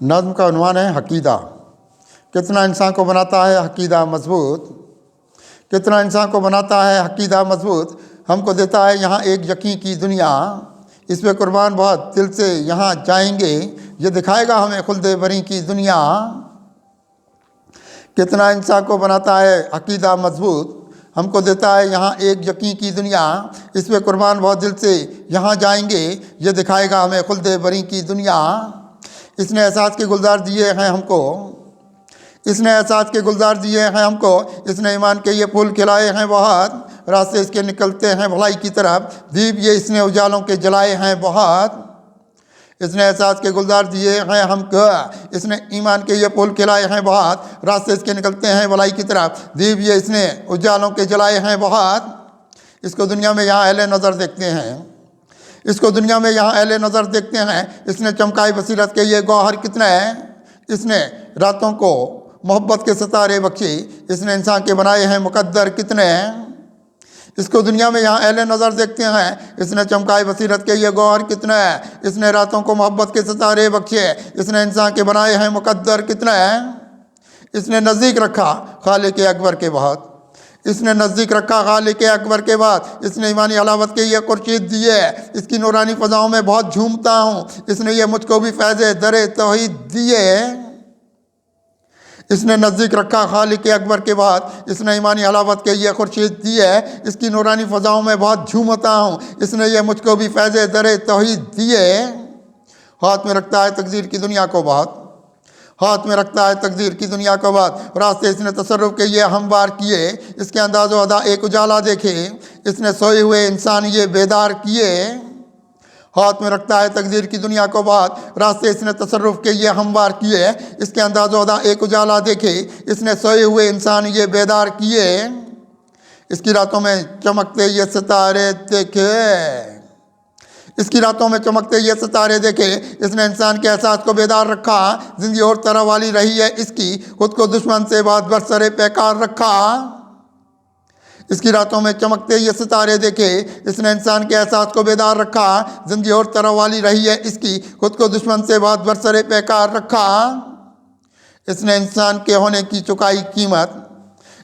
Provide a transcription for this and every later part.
نظم کا عنوان ہے عقیدہ۔ کتنا انسان کو بناتا ہے عقیدہ مضبوط، کتنا انسان کو بناتا ہے عقیدہ مضبوط، ہم کو دیتا ہے یہاں ایک یقین کی دنیا، اس پہ قربان بہت دل سے یہاں جائیں گے، یہ دکھائے گا ہمیں خلد بری کی دنیا۔ کتنا انسان کو بناتا ہے عقیدہ مضبوط، ہم کو دیتا ہے یہاں ایک یقین کی دنیا، اس پہ قربان بہت دل سے یہاں جائیں گے، یہ دکھائے گا ہمیں خلد بری کی دنیا۔ اس نے احساس کے گلزار دیے ہیں ہم کو، اس نے احساس کے گلزار دیے ہیں ہم کو، اس نے ایمان کے یہ پھول کھلائے ہیں بہت، راستے اس کے نکلتے ہیں بھلائی کی طرف، دیپ یہ اس نے اجالوں کے جلائے ہیں بہت۔ اس نے احساس کے گلزار دیے ہیں ہم کو، اس نے ایمان کے یہ پھول کھلائے ہیں بہت، راستے اس کے نکلتے ہیں بھلائی کی طرف، دیپ یہ اس نے اجالوں کے جلائے ہیں بہت۔ اس کو دنیا میں یہاں اہل نظر دیکھتے ہیں، اس کو دنیا میں یہاں اہل نظر دیکھتے ہیں، اس نے چمکائی بصیرت کے یہ گوہر کتنا ہے، اس نے راتوں کو محبت کے ستارے بخشے، اس نے انسان کے بنائے ہیں مقدر کتنے ہیں۔ اس کو دنیا میں یہاں اہل نظر دیکھتے ہیں، اس نے چمکائی بصیرت کے یہ گوہر کتنا ہے، اس نے راتوں کو محبت کے ستارے بخشے، اس نے انسان کے بنائے ہیں مقدر کتنا ہے۔ اس نے نزدیک رکھا خالق اکبر کے بعد، اس نے نزدیک رکھا خالق اکبر کے بعد، اس نے ایمانی علاوت کے یہ خورشید دیے، اس کی نورانی فضاؤں میں بہت جھومتا ہوں، اس نے یہ مجھ کو بھی فیض در توحید دیے۔ اس نے نزدیک رکھا خالق اکبر کے بعد، اس نے ایمانی علاوت کے یہ خورشید دیے، اس کی نورانی فضاؤں میں بہت جھومتا ہوں، اس نے یہ مجھ کو بھی فیض در توحید دیے۔ ہاتھ میں رکھتا ہے تقدیر کی دنیا کو بات، ہاتھ میں رکھتا ہے تقدیر کی دنیا کو بات، راستے اس نے تصرف کے یہ ہموار کیے، اس کے انداز و ادا ایک اجالا دیکھے، اس نے سوئے ہوئے انسان یہ بیدار کیے۔ ہاتھ میں رکھتا ہے تقدیر کی دنیا کو بات، راستے اس نے تصرف کے یہ ہموار کیے، اس کے انداز و ادا ایک اجالا دیکھے، اس نے سوئے ہوئے انسان یہ بیدار کیے۔ اس کی راتوں میں چمکتے یہ ستارے دیکھے، اس کی راتوں میں چمکتے یہ ستارے دیکھے، اس نے انسان کے احساس کو بیدار رکھا، زندگی اور طرح والی رہی ہے اس کی، خود کو دشمن سے بات برسر پیکار رکھا۔ اس کی راتوں میں چمکتے یہ ستارے دیکھے، اس نے انسان کے احساس کو بیدار رکھا، زندگی اور طرح والی رہی ہے اس کی، خود کو دشمن سے بات برسر پیکار رکھا۔ اس نے انسان کے ہونے کی چکائی قیمت،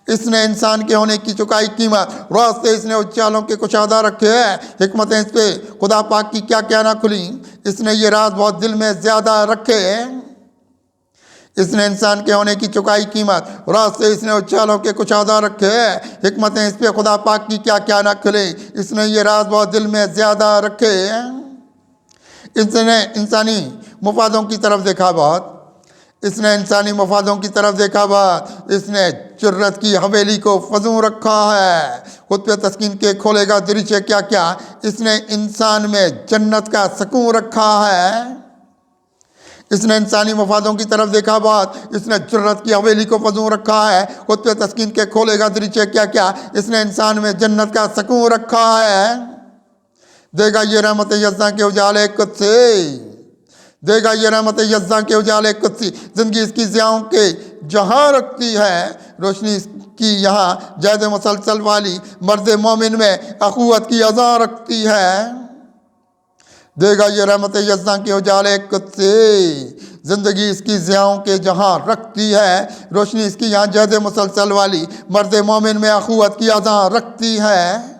اس نے انسان کے ہونے کی چکائی قیمت، راستے اس نے اجالوں کے کشادہ رکھے، حکمتیں اس پہ خدا پاک کی کیا کیا نہ کھلی، اس نے یہ راز بہت دل میں زیادہ رکھے۔ اس نے انسان کے ہونے کی چکائی قیمت، راستے اس نے اجالوں کے کشادہ رکھے، حکمتیں اس پہ خدا پاک کی کیا کیا نہ کھلی، اس نے یہ راز بہت دل میں زیادہ رکھے۔ اس نے انسانی مفادوں کی طرف دیکھا بہت، اس نے انسانی مفادوں کی طرف دیکھا بات، اس نے جرت کی حویلی کو فزوں رکھا ہے، خود پہ تسکین کے کھولے گا دریچے کیا کیا، اس نے انسان میں جنت کا سکون رکھا ہے۔ اس نے انسانی مفادوں کی طرف دیکھا بات، اس نے جرت کی حویلی کو فزوں رکھا ہے، خود پہ تسکین کے کھولے گا دریچے کیا کیا، اس نے انسان میں جنت کا سکون رکھا ہے۔ دے گا یہ رحمت یزداں کے اجالے قدسی، دے گا یہ رحمت یزداں کے اجالے قدسی، زندگی اس کی ضیاؤں کے جہاں رکھتی ہے، روشنی اس کی یہاں جید مسلسل والی، مرد مومن میں اخوت کی اذاں رکھتی ہے۔ دے گا یہ رحمت یزداں کے اجالے قدسی، زندگی اس کی ضیاؤں کے جہاں رکھتی ہے، روشنی اس کی یہاں جید مسلسل والی، مرد مومن میں اخوت کی اذاں رکھتی ہے۔